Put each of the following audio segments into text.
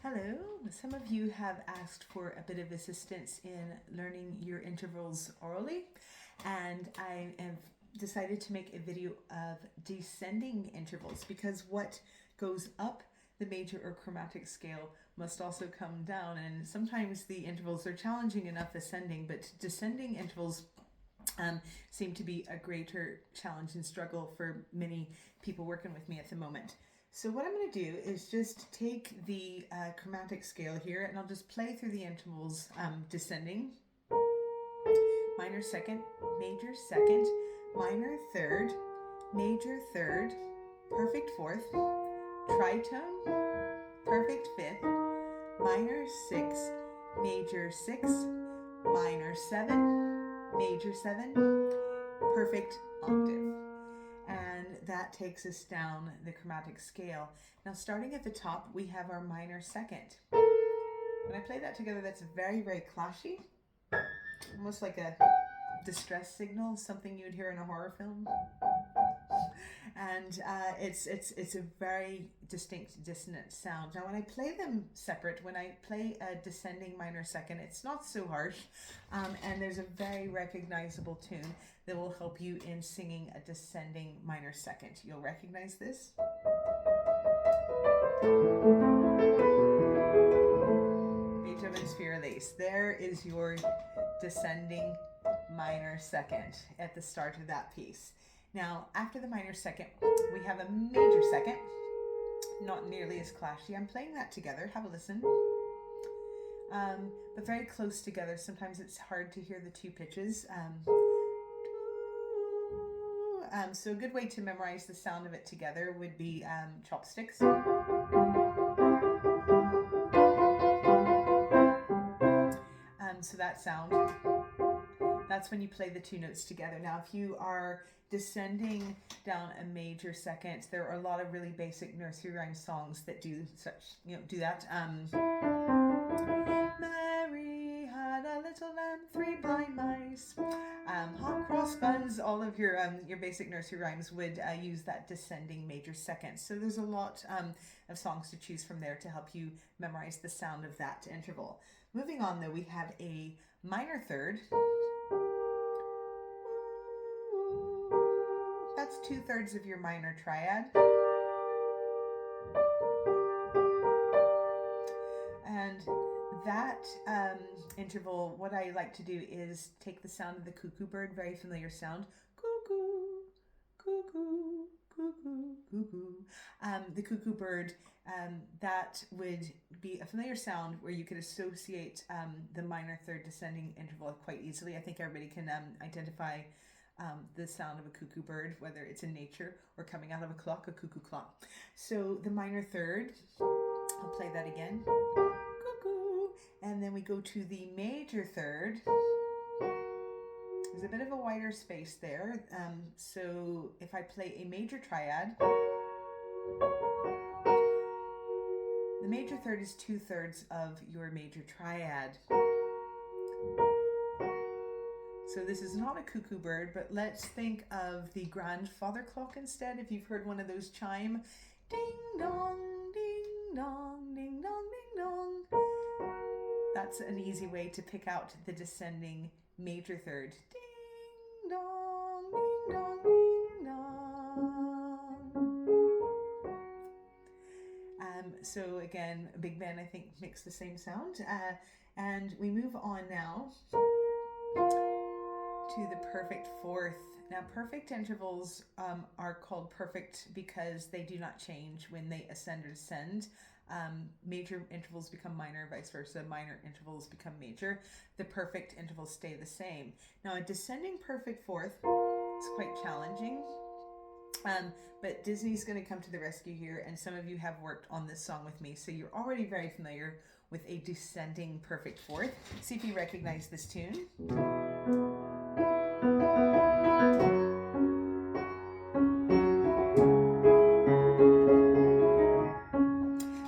Hello. Some of you have asked for a bit of assistance in learning your intervals orally, and I have decided to make a video of descending intervals because what goes up the major or chromatic scale must also come down, and sometimes the intervals are challenging enough ascending, but descending intervals seem to be a greater challenge and struggle for many people working with me at the moment. So what I'm going to do is just take the chromatic scale here, and I'll just play through the intervals descending, minor second, major second, minor third, major third, perfect fourth, tritone, perfect fifth, minor six, major six, minor seven, major seven, perfect octave. And that takes us down the chromatic scale. Now, starting at the top, we have our minor second. When I play that together, that's very, very clashy, almost like a distress signal, something you'd hear in a horror film. And it's a very distinct dissonant sound. Now, when I play them separate, when I play a descending minor second, it's not so harsh, and there's a very recognizable tune that will help you in singing a descending minor second. You'll recognize this. Beethoven's Fearless. There is your descending minor second at the start of that piece. Now, after the minor second, we have a major second, not nearly as clashy. I'm playing that together. Have a listen. But very close together. Sometimes it's hard to hear the two pitches. So a good way to memorize the sound of it together would be chopsticks. So that sound, that's when you play the two notes together. Now, if you are descending down a major second, there are a lot of really basic nursery rhyme songs that do that. Mary had a little lamb, 3 blind mice, hot cross buns. All of your basic nursery rhymes would use that descending major second. So there's a lot of songs to choose from there to help you memorize the sound of that interval. Moving on, though, we have a minor third. That's 2/3 of your minor triad. And that interval, what I like to do is take the sound of the cuckoo bird, very familiar sound. Cuckoo, cuckoo, cuckoo, cuckoo. The cuckoo bird, that would be a familiar sound where you could associate the minor third descending interval quite easily. I think everybody can identify the sound of a cuckoo bird, whether it's in nature or coming out of a clock, a cuckoo clock. So the minor third, I'll play that again. Cuckoo. And then we go to the major third. There's a bit of a wider space there. So if I play a major triad, the major third is 2/3 of your major triad. So this is not a cuckoo bird, but let's think of the grandfather clock instead. If you've heard one of those chime, ding dong, ding dong, ding dong, ding dong. That's an easy way to pick out the descending major third. Ding dong, ding dong, ding dong. So again, Big Ben, I think, makes the same sound. And we move on now to the perfect fourth. Now, perfect intervals are called perfect because they do not change when they ascend or descend. Major intervals become minor, vice versa. Minor intervals become major. The perfect intervals stay the same. Now, a descending perfect fourth is quite challenging, but Disney's going to come to the rescue here, and some of you have worked on this song with me, so you're already very familiar with a descending perfect fourth. See if you recognize this tune.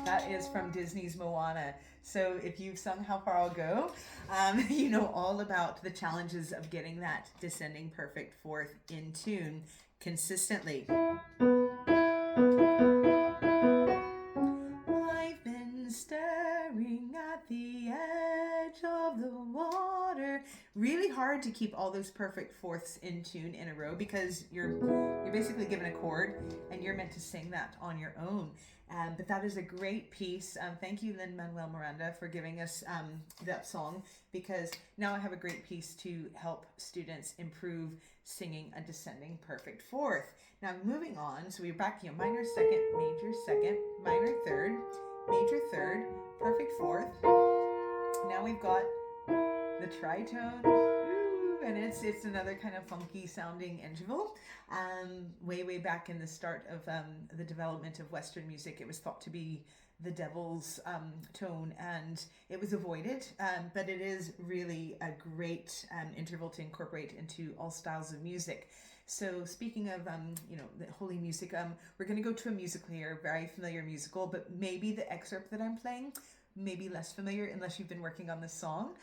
That is from Disney's Moana. So if you've sung How Far I'll Go, you know all about the challenges of getting that descending perfect fourth in tune consistently. I've been stuck the edge of the water. Really hard to keep all those perfect fourths in tune in a row because you're basically given a chord and you're meant to sing that on your own. But that is a great piece. Thank you, Lin-Manuel Miranda, for giving us that song, because now I have a great piece to help students improve singing a descending perfect fourth. Now moving on, so we're back, minor second, minor third, major third, perfect fourth. Now we've got the tritone. And it's another kind of funky sounding interval. Way back in the start of the development of Western music, it was thought to be the devil's tone, and it was avoided. But it is really a great interval to incorporate into all styles of music. So speaking of the holy music, we're going to go to a musical here, very familiar musical, but maybe the excerpt that I'm playing maybe less familiar unless you've been working on this song.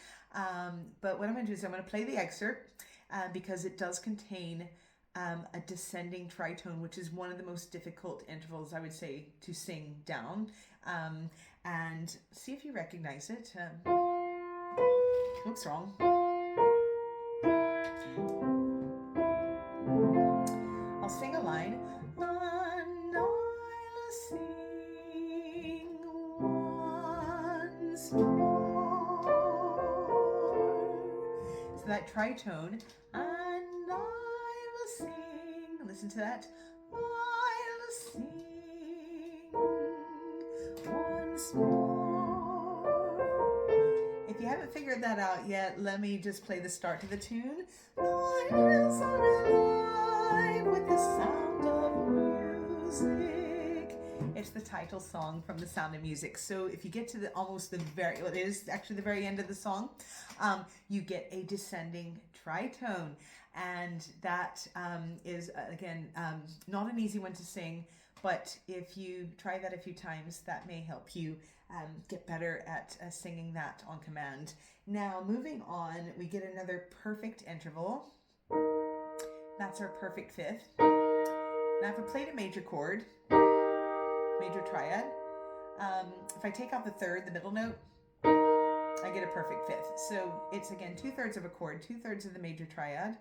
But what I'm going to do is I'm going to play the excerpt because it does contain a descending tritone, which is one of the most difficult intervals, I would say, to sing down. And see if you recognize it. Oops, wrong. I'll sing a line. And I'll sing once more. So that tritone, and I'll sing, listen to that, I'll sing once more. If you haven't figured that out yet, let me just play the start to the tune. My ears are alive with the sound of music. It's the title song from The Sound of Music. So if you get to it is actually the very end of the song, you get a descending tritone. And that is, again, not an easy one to sing, but if you try that a few times, that may help you get better at singing that on command. Now, moving on, we get another perfect interval. That's our perfect fifth. Now, if I played a major chord, major triad, if I take out the third, the middle note, I get a perfect fifth. So it's, again, 2/3 of a chord, 2/3 of the major triad,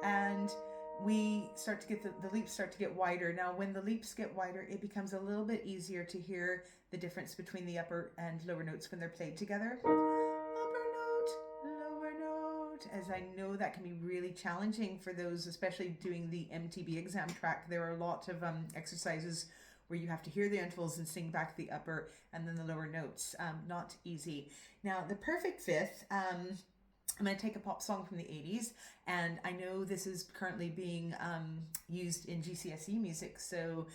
and we start to get the leaps start to get wider. Now, when the leaps get wider, it becomes a little bit easier to hear the difference between the upper and lower notes when they're played together. Upper note, lower note, as I know that can be really challenging for those, especially doing the MTB exam track. There are a lot of exercises where you have to hear the intervals and sing back the upper and then the lower notes. Not easy. Now, the perfect fifth, I'm going to take a pop song from the 80s, and I know this is currently being used in GCSE music, so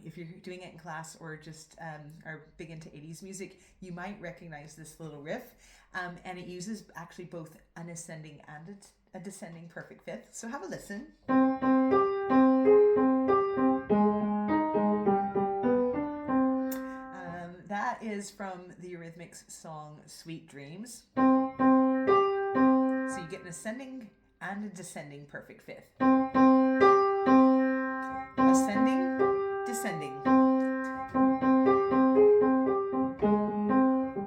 if you're doing it in class or just are big into 80s music, you might recognize this little riff, and it uses actually both an ascending and a descending perfect fifth, so have a listen. That is from the Eurythmics song Sweet Dreams. So you get an ascending and a descending perfect fifth. Ascending, descending.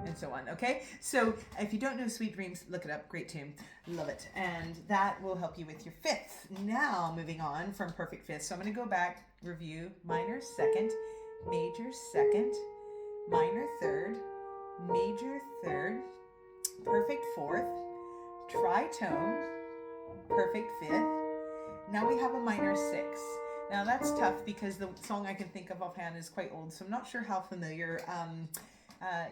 And so on, okay? So if you don't know Sweet Dreams, look it up. Great tune. Love it. And that will help you with your fifth. Now, moving on from perfect fifth. So I'm going to go back, review, minor second, major second, minor third, major third, perfect fourth, tritone, perfect fifth. Now we have a minor six. Now that's tough because the song I can think of offhand is quite old, so I'm not sure how familiar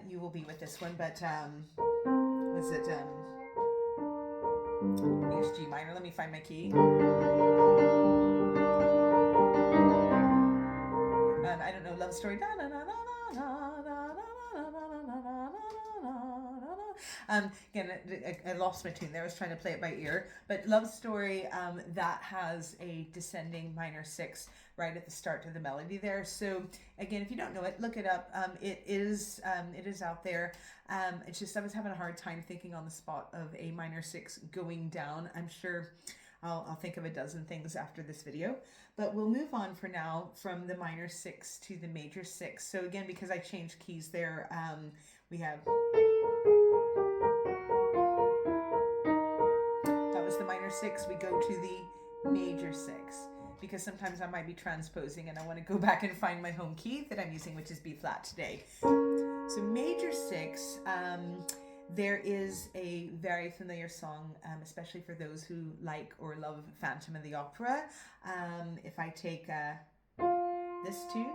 you will be with this one, but was it it's G minor. Let me find my key. I don't know, Love Story. Again, I lost my tune there. I was trying to play it by ear. But Love Story, that has a descending minor six right at the start of the melody there. So again, if you don't know it, look it up. It is out there. It's just I was having a hard time thinking on the spot of a minor six going down. I'm sure I'll think of a dozen things after this video, but we'll move on for now from the minor 6 to the major 6. So again, because I changed keys there, we have, that was the minor 6. We go to the major 6, because sometimes I might be transposing and I want to go back and find my home key that I'm using, which is B flat today. So major 6, there is a very familiar song, especially for those who like or love Phantom of the Opera. If I take this tune,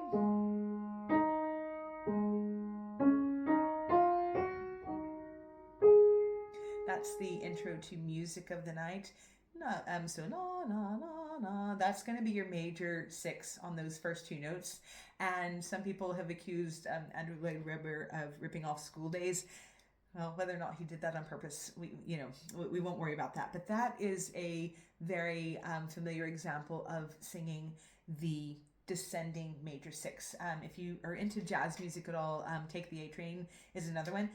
that's the intro to Music of the Night. So na na na na, that's going to be your major 6 on those first 2 notes. And some people have accused Andrew Lloyd Webber of ripping off School Days. Well, whether or not he did that on purpose, we won't worry about that. But that is a very familiar example of singing the descending major 6. If you are into jazz music at all, Take the A Train is another one.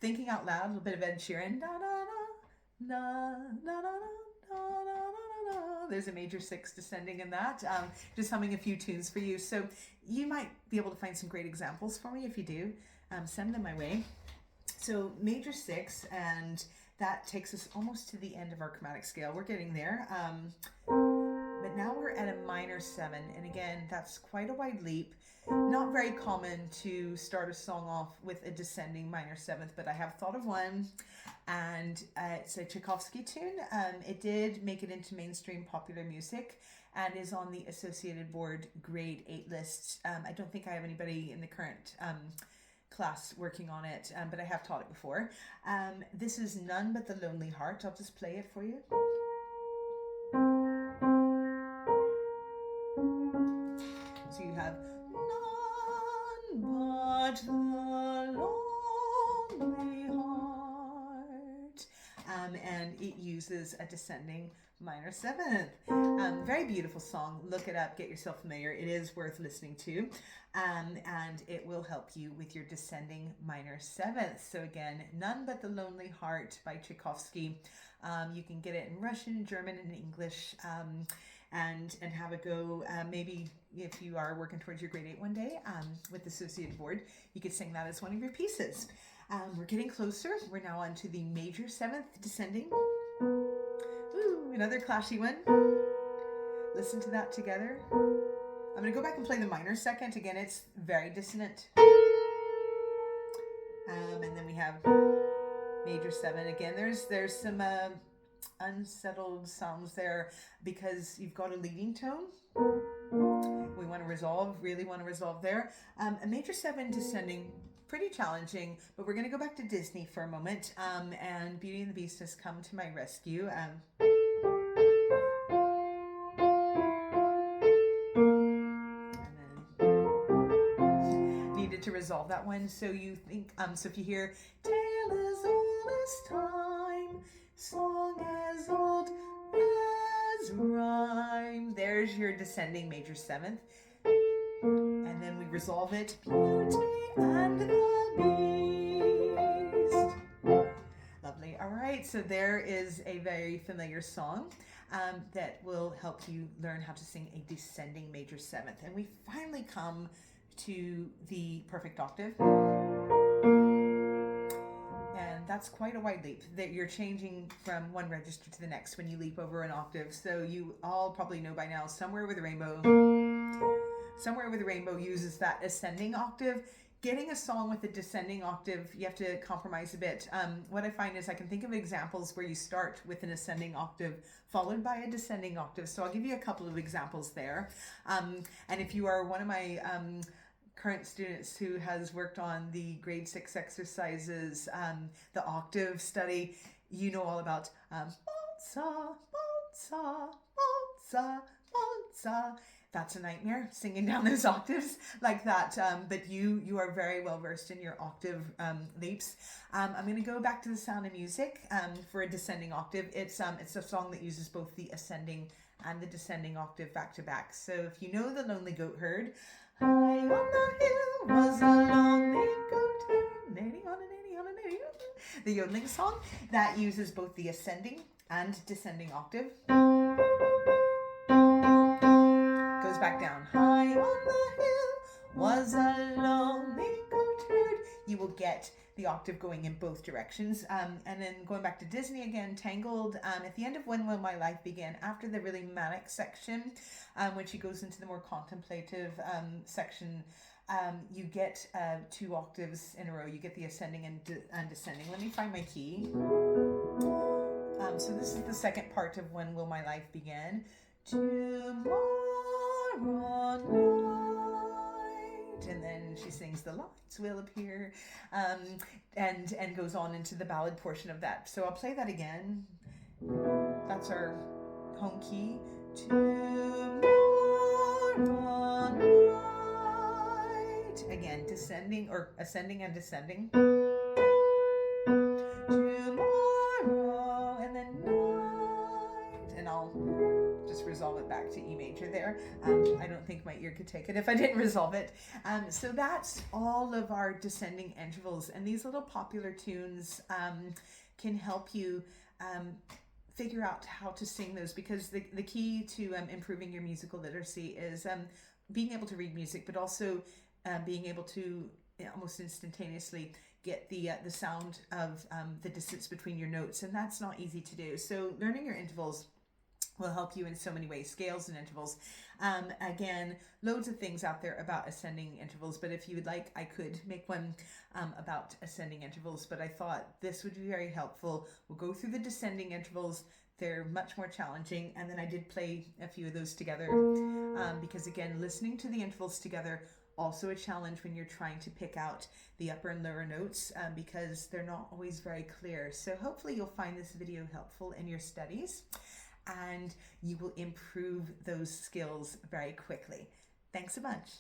Thinking Out Loud, a little bit of Ed Sheeran. There's a major 6 descending in that. Just humming a few tunes for you. So you might be able to find some great examples for me. If you do, send them my way. So major 6, and that takes us almost to the end of our chromatic scale. We're getting there. But now we're at a minor 7. And again, that's quite a wide leap. Not very common to start a song off with a descending minor 7th, but I have thought of one, and it's a Tchaikovsky tune. It did make it into mainstream popular music and is on the Associated Board grade 8 list. I don't think I have anybody in the current class working on it, but I have taught it before. This is None But the Lonely Heart. I'll just play it for you. So you have none but the lonely heart, and it uses a descending minor 7th. Very beautiful song. Look it up, get yourself familiar. It is worth listening to, and it will help you with your descending minor 7th. So again, None But the Lonely Heart by Tchaikovsky. You can get it in Russian, German, and English, and have a go. Maybe if you are working towards your grade 8 one day with the Associated Board, you could sing that as one of your pieces. We're getting closer. We're now on to the major 7th descending. Ooh, another clashy one. Listen to that together. I'm going to go back and play the minor second. Again, it's very dissonant. And then we have major 7. Again, there's some unsettled sounds there because you've got a leading tone. We want to really want to resolve there. A major 7 descending, pretty challenging, but we're going to go back to Disney for a moment, and Beauty and the Beast has come to my rescue. And then needed to resolve that one. So you think, so if you hear, tale as old as time, song as old as rhyme, there's your descending major 7th. And then we resolve it, Beauty and the Beast. Lovely. All right, so there is a very familiar song that will help you learn how to sing a descending major 7th. And we finally come to the perfect octave. And that's quite a wide leap, that you're changing from one register to the next when you leap over an octave. So you all probably know by now, Somewhere Over the Rainbow uses that ascending octave. Getting a song with a descending octave, you have to compromise a bit. What I find is I can think of examples where you start with an ascending octave followed by a descending octave. So I'll give you a couple of examples there. And if you are one of my current students who has worked on the grade 6 exercises, the octave study, you know all about Balsa, Balsa, Balsa, Balsa. That's a nightmare, singing down those octaves like that. But you are very well versed in your octave leaps. I'm going to go back to The Sound of Music for a descending octave. It's a song that uses both the ascending and the descending octave back to back. So if you know The Lonely Goat Herd, high on the hill was a lonely goat herd, the yodeling song that uses both the ascending and descending octave. Goes back down. High on the hill was a lonely goat herd. You will get the octave going in both directions. And then going back to Disney again, Tangled, at the end of When Will My Life Begin, after the really manic section, when she goes into the more contemplative section, you get 2 octaves in a row. You get the ascending and descending. Let me find my key. So this is the second part of When Will My Life Begin. Tomorrow night, and then she sings The Lights Will Appear, and goes on into the ballad portion of that. So I'll play that again. That's our home key. Tomorrow night. Again, descending or ascending and descending. Tomorrow, and then night, and I'll just resolve it back to E major there. I don't think my ear could take it if I didn't resolve it. So that's all of our descending intervals, and these little popular tunes can help you figure out how to sing those, because the key to improving your musical literacy is being able to read music, but also being able to almost instantaneously get the sound of the distance between your notes, and that's not easy to do. So learning your intervals will help you in so many ways, scales and intervals. Again, loads of things out there about ascending intervals, but if you would like, I could make one about ascending intervals, but I thought this would be very helpful. We'll go through the descending intervals. They're much more challenging, and then I did play a few of those together because again, listening to the intervals together, also a challenge when you're trying to pick out the upper and lower notes because they're not always very clear. So hopefully you'll find this video helpful in your studies, and you will improve those skills very quickly. Thanks a bunch.